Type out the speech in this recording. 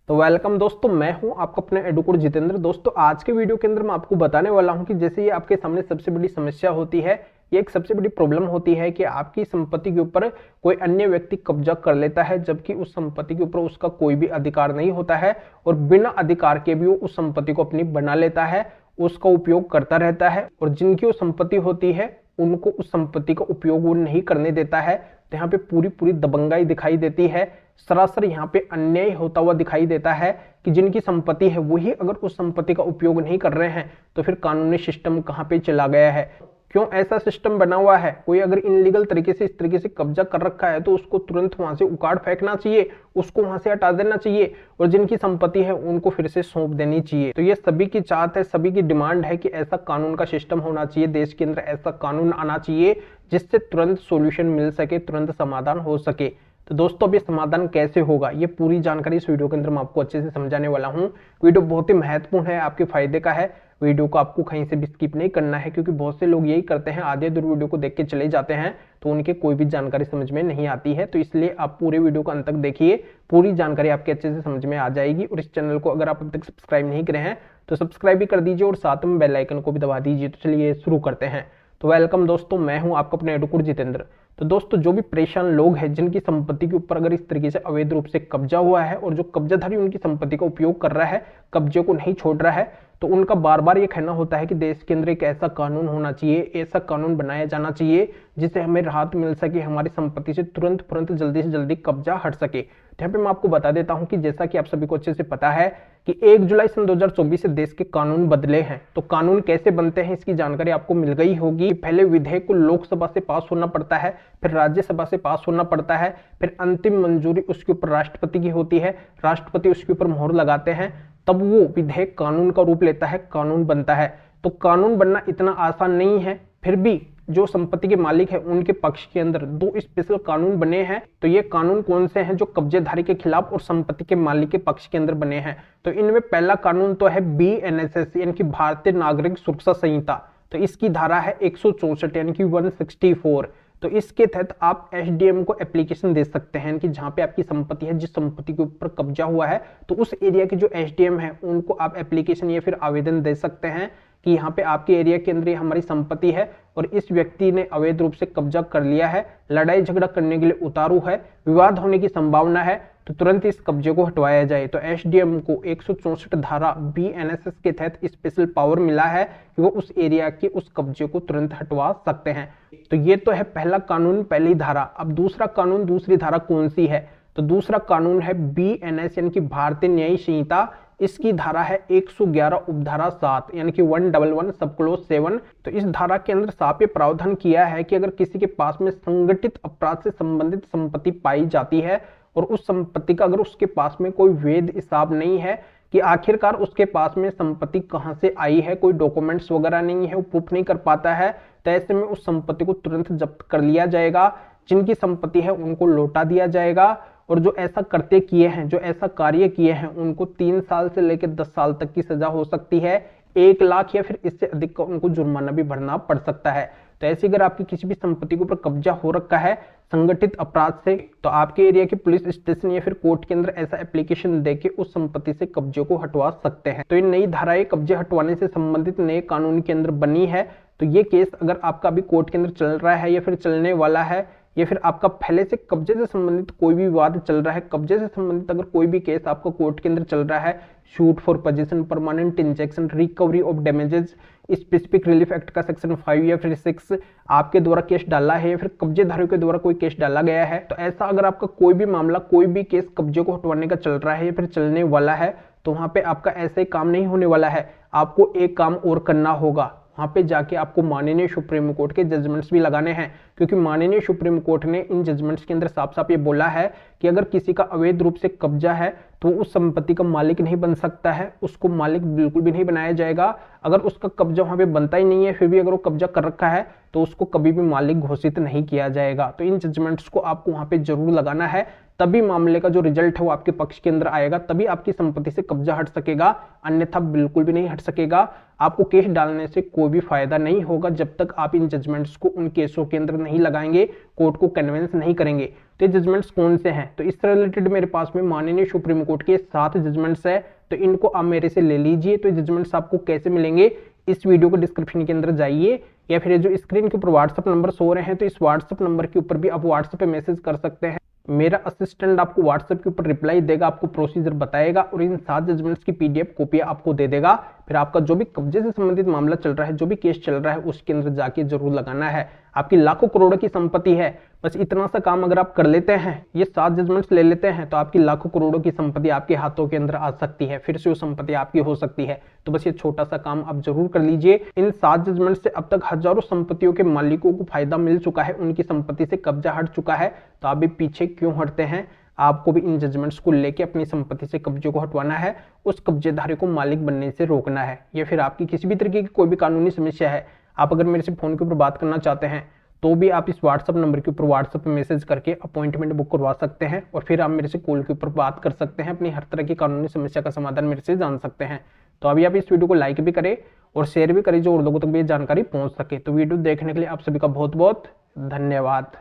तो वेलकम दोस्तों, मैं हूं आपका अपना एडुकोड जितेंद्र। दोस्तों आज के वीडियो के अंदर मैं आपको बताने वाला हूं कि जैसे ये आपके सामने सबसे बड़ी समस्या होती है, ये एक सबसे बड़ी प्रॉब्लम होती है कि आपकी संपत्ति के ऊपर कोई अन्य व्यक्ति कब्जा कर लेता है, जबकि उस संपत्ति के ऊपर उसका कोई भी अधिकार नहीं होता है और बिना अधिकार के भी वो उस संपत्ति को अपनी बना लेता है, उसका उपयोग करता रहता है और जिनकी वो संपत्ति होती है उनको उस संपत्ति का उपयोग वो नहीं करने देता है। तो यहाँ पे पूरी दबंगाई दिखाई देती है, सरासर यहाँ पे अन्याय होता हुआ दिखाई देता है कि जिनकी संपत्ति है वही अगर उस संपत्ति का उपयोग नहीं कर रहे हैं तो फिर कानूनी सिस्टम कहाँ पे चला गया है, क्यों ऐसा सिस्टम बना हुआ है। कोई अगर इनलीगल तरीके से इस तरीके से कब्जा कर रखा है तो उसको तुरंत वहां से उखाड़ फेंकना चाहिए, उसको वहां से हटा देना चाहिए और जिनकी संपत्ति है उनको फिर से सौंप देनी चाहिए। तो ये सभी की चाहत है, सभी की डिमांड है कि ऐसा कानून का सिस्टम होना चाहिए, देश के अंदर ऐसा कानून आना चाहिए जिससे तुरंत सोल्यूशन मिल सके, तुरंत समाधान हो सके। तो दोस्तों अब ये समाधान कैसे होगा, ये पूरी जानकारी इस वीडियो के अंदर मैं आपको अच्छे से समझाने वाला हूँ। वीडियो बहुत ही महत्वपूर्ण है, आपके फायदे का है, वीडियो को आपको कहीं से भी स्किप नहीं करना है, क्योंकि बहुत से लोग यही करते हैं, आधे अधूरे वीडियो को देख के चले जाते हैं तो उनके कोई भी जानकारी समझ में नहीं आती है। तो इसलिए आप पूरे वीडियो को अंत तक देखिए, पूरी जानकारी आपके अच्छे से समझ में आ जाएगी। और इस चैनल को अगर आप अब तक सब्सक्राइब नहीं करे हैं तो सब्सक्राइब भी कर दीजिए और साथ में बेल आइकन को भी दबा दीजिए। तो चलिए शुरू करते हैं। तो वेलकम दोस्तों, मैं हूं आपका अपना एडुकोड जितेंद्र। तो दोस्तों जो भी परेशान लोग हैं जिनकी संपत्ति के ऊपर अगर इस तरीके से अवैध रूप से कब्जा हुआ है और जो कब्जाधारी उनकी संपत्ति का उपयोग कर रहा है, कब्जे को नहीं छोड़ रहा है, तो उनका बार बार ये कहना होता है कि देश के अंदर एक ऐसा कानून होना चाहिए, ऐसा कानून बनाया जाना चाहिए जिससे हमें राहत मिल सके, हमारी संपत्ति से तुरंत जल्दी से जल्दी कब्जा हट सके। तो यहाँ पे मैं आपको बता देता हूं कि जैसा कि आप सभी को अच्छे से पता है कि 1 जुलाई सन 2024 से देश के कानून बदले हैं। तो कानून कैसे बनते हैं इसकी जानकारी आपको मिल गई होगी। पहले विधेयक को लोकसभा से पास होना पड़ता है, फिर राज्यसभा से पास होना पड़ता है, फिर अंतिम मंजूरी उसके ऊपर राष्ट्रपति की होती है, राष्ट्रपति उसके ऊपर मोहर लगाते हैं, तब वो विधेयक कानून का रूप लेता है, कानून बनता है। तो कानून बनना इतना आसान नहीं है, फिर भी जो संपत्ति के मालिक है उनके पक्ष के अंदर 2 स्पेशल कानून बने हैं। तो ये कानून कौन से हैं? जो कब्जेधारी के खिलाफ और संपत्ति के मालिक के पक्ष के अंदर बने हैं। तो इनमें पहला कानून तो है BNSS यानी कि भारतीय नागरिक सुरक्षा संहिता। तो इसकी धारा है 164 यानी कि 164। तो इसके तहत आप SDM को एप्लीकेशन दे सकते हैं कि जहां पे आपकी संपत्ति है, जिस संपत्ति के ऊपर कब्जा हुआ है, तो उस एरिया के जो SDM है उनको आप एप्लीकेशन या फिर आवेदन दे सकते हैं कि यहाँ पे आपके एरिया के अंदर हमारी संपत्ति है और इस व्यक्ति ने अवैध रूप से कब्जा कर लिया है, लड़ाई झगड़ा करने के लिए उतारू है, विवाद होने की संभावना है, तो तुरंत इस कब्जे को हटवाया जाए। तो SDM को 164 धारा BNSS के तहत स्पेशल पावर मिला है कि वो उस एरिया के उस कब्जे को तुरंत हटवा सकते हैं। तो ये तो है पहला कानून, पहली धारा। अब दूसरा कानून, दूसरी धारा कौन सी है? तो दूसरा कानून है BNS यानी कि भारतीय न्यायिक संहिता। इसकी धारा है 111 उपधारा 7 यानी कि 111 सब क्लोज 7। तो इस धारा के अंदर साफ ये प्रावधान किया है कि अगर किसी के पास में संगठित अपराध से संबंधित संपत्ति पाई जाती है और उस संपत्ति का अगर उसके पास में कोई वैध हिसाब नहीं है कि आखिरकार उसके पास में संपत्ति कहां से आई है, कोई डॉक्यूमेंट्स वगैरह नहीं है, वो प्रूफ नहीं कर पाता है, तो ऐसे में उस संपत्ति को तुरंत जब्त कर लिया जाएगा, जिनकी संपत्ति है उनको लौटा दिया जाएगा। और जो ऐसा करते किए हैं, जो ऐसा कार्य किए हैं, उनको 3 साल से लेकर 10 साल तक की सजा हो सकती है, 1 लाख या फिर इससे अधिक का उनको जुर्माना भी भरना पड़ सकता है। तो ऐसे अगर आपकी किसी भी संपत्ति के ऊपर कब्जा हो रखा है संगठित अपराध से, तो आपके एरिया के पुलिस स्टेशन या फिर कोर्ट के अंदर ऐसा एप्लीकेशन देके उस संपत्ति से कब्जे को हटवा सकते हैं। तो ये नई धाराएं कब्जे हटवाने से संबंधित नए कानून के अंदर बनी है। तो ये केस अगर आपका अभी कोर्ट के अंदर चल रहा है या फिर चलने वाला है, या फिर आपका पहले से कब्जे से संबंधित कोई भी विवाद चल रहा है, कब्जे से संबंधित अगर कोई भी केस आपका कोर्ट के अंदर चल रहा है, shoot for position, permanent injection, recovery of damages, specific relief act का सेक्शन 5 या फिर 6 आपके द्वारा केस डाला है या फिर कब्जेधारियों के द्वारा कोई केस डाला गया है, तो ऐसा अगर आपका कोई भी मामला, कोई भी केस कब्जे को हटवाने का चल रहा है या फिर चलने वाला है, तो वहां पे आपका ऐसे काम नहीं होने वाला है। आपको एक काम और करना होगा, वहां पे जाके आपको माननीय सुप्रीम कोर्ट के जजमेंट्स भी लगाने हैं, क्योंकि माननीय सुप्रीम कोर्ट ने इन जजमेंट्स के अंदर साफ साफ ये बोला है कि अगर किसी का अवैध रूप से कब्जा है तो उस संपत्ति का मालिक नहीं बन सकता है, उसको मालिक बिल्कुल भी नहीं बनाया जाएगा। अगर उसका कब्जा वहां पे बनता ही नहीं है, फिर भी अगर वो कब्जा कर रखा है तो उसको कभी भी मालिक घोषित नहीं किया जाएगा। तो इन जजमेंट्स को आपको वहां पे जरूर लगाना है, तभी मामले का जो रिजल्ट है वो आपके पक्ष के अंदर आएगा, तभी आपकी संपत्ति से कब्जा हट सकेगा, अन्यथा बिल्कुल भी नहीं हट सकेगा। आपको केस डालने से कोई भी फायदा नहीं होगा जब तक आप इन जजमेंट्स को उन केसों के अंदर नहीं लगाएंगे, कोर्ट को कन्विंस नहीं करेंगे। तो ये जजमेंट्स कौन से हैं? तो इससे रिलेटेड मेरे पास में माननीय सुप्रीम कोर्ट के 7 जजमेंट्स है, तो इनको आप मेरे से ले लीजिए। तो ये जजमेंट्स आपको कैसे मिलेंगे, इस वीडियो को डिस्क्रिप्शन के अंदर जाइए, या फिर जो स्क्रीन के ऊपर व्हाट्सएप नंबर सो रहे हैं, तो इस व्हाट्सएप नंबर के ऊपर भी आप व्हाट्सएप पे मैसेज कर सकते हैं। मेरा असिस्टेंट आपको व्हाट्सएप के ऊपर रिप्लाई देगा, आपको प्रोसीजर बताएगा और इन 7 जजमेंट्स की पीडीएफ कॉपी आपको दे देगा। फिर आपका जो भी कब्जे से संबंधित मामला चल रहा है, जो भी केस चल रहा है, उसके अंदर जाके जरूर लगाना है। आपकी लाखों करोड़ों की संपत्ति है, बस इतना सा काम अगर आप कर लेते हैं, ये 7 जजमेंट्स ले लेते हैं, तो आपकी लाखों करोड़ों की संपत्ति आपके हाथों के अंदर आ सकती है, फिर से वो संपत्ति आपकी हो सकती है। तो बस ये छोटा सा काम आप जरूर कर लीजिए। इन 7 जजमेंट से अब तक हजारों संपत्तियों के मालिकों को फायदा मिल चुका है, उनकी संपत्ति से कब्जा हट चुका है। तो आप भी पीछे क्यों हटते हैं? आपको भी इन जजमेंट्स को लेके अपनी संपत्ति से कब्जे को हटवाना है, उस कब्जेदारी को मालिक बनने से रोकना है। या फिर आपकी किसी भी तरीके की कोई भी कानूनी समस्या है, आप अगर मेरे से फोन के ऊपर बात करना चाहते हैं, तो भी आप इस व्हाट्सएप नंबर के ऊपर व्हाट्सएप पे मैसेज करके अपॉइंटमेंट बुक करवा सकते हैं, और फिर आप मेरे से कॉल के ऊपर बात कर सकते हैं, अपनी हर तरह की कानूनी समस्या का समाधान मेरे से जान सकते हैं। तो अभी आप इस वीडियो को लाइक भी करें और शेयर भी करें, जो और लोगों तक भी ये जानकारी पहुंच सके। तो वीडियो देखने के लिए आप सभी का बहुत बहुत धन्यवाद।